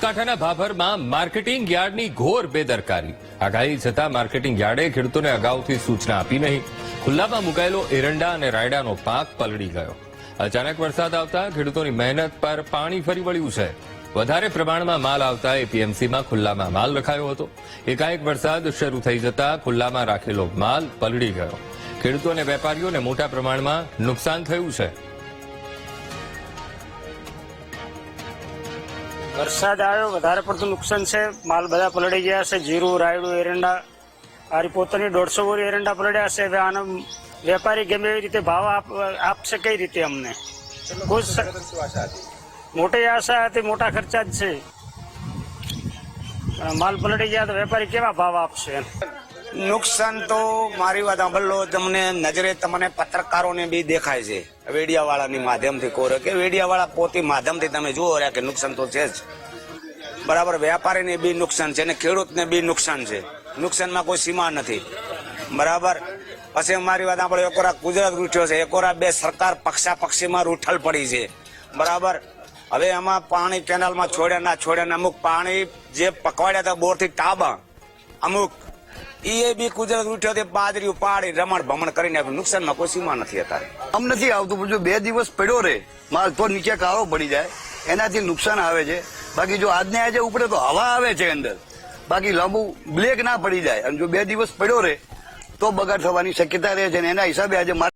બનાસકાંઠાના ભાભરમાં માર્કેટિંગ યાર્ડની ઘોર બેદરકારી. આગાહી છતાં માર્કેટિંગ યાર્ડે ખેડૂતોને અગાઉથી સૂચના આપી નહીં. ખુલ્લામાં મુકાયેલો એરંડા અને રાયડાનો પાક પલળી ગયો. અચાનક વરસાદ આવતા ખેડૂતોની મહેનત પર પાણી ફરી વળ્યું છે. વધારે પ્રમાણમાં માલ આવતા એપીએમસીમાં ખુલ્લામાં માલ રખાયો હતો. એકાએક વરસાદ શરૂ થઈ જતા ખુલ્લામાં રાખેલો માલ પલળી ગયો. ખેડૂતો અને વેપારીઓને મોટા પ્રમાણમાં નુકસાન થયું છે. વરસાદ આવ્યો, વધારે પડતું નુકસાન છે. માલ બધા પલળી ગયા છે. જીરું, રાયડું, એરંડા, આ પોતાની 150 બોરી એરંડા પલળ્યા છે. હવે આનો વેપારી ગમે એવી રીતે ભાવ આપશે કઈ રીતે અમને? મોટી આશા હતી, મોટા ખર્ચા જ છે. માલ પલળી ગયા તો વેપારી કેવા ભાવ આપશે? નુકસાન તો મારી વાત સાંભળો, તમને નજરે તમને પત્રકારોને બી દેખાય છે. વેડિયાવાળાની માધ્યમથી કોરે કે વેડિયાવાળા પોતે માધ્યમથી તમે જુઓ રહ્યા કે નુકસાન તો છે જ. બરાબર, વેપારીને બી નુકસાન છે અને ખેડૂતને બી નુકસાન છે. નુકસાનમાં કોઈ સીમા નથી. બરાબર. પછી મારી વાત સાંભળો, એકોરા ગુજરાત રૂઠ્યો છે, એકોરા બે સરકાર પક્ષાપક્ષીમાં રૂઠલ પડી છે. બરાબર. હવે એમાં પાણી કેનાલમાં છોડ્યા ના છોડ્યા, અમુક પાણી જે પકવાડ્યા હતા બોરથી ટાબા અમુક એ બી ગુજરાત ઉઠ્યો તે બાજરી ઉપાડી રમણ ભમણ કરીને નુકસાનમાં કોઈ સીમા નથી અત્યારે. આમ નથી આવતું, પણ જો 2 દિવસ પડ્યો રે માલ તો નીચે કાળો પડી જાય, એનાથી નુકસાન આવે છે. બાકી જો આજને આજે ઉપડે તો હવા આવે છે અંદર, બાકી લાંબુ બ્લેક ના પડી જાય. અને જો 2 દિવસ પડ્યો રે તો બગાડ થવાની શક્યતા રહે છે. એના હિસાબે આજે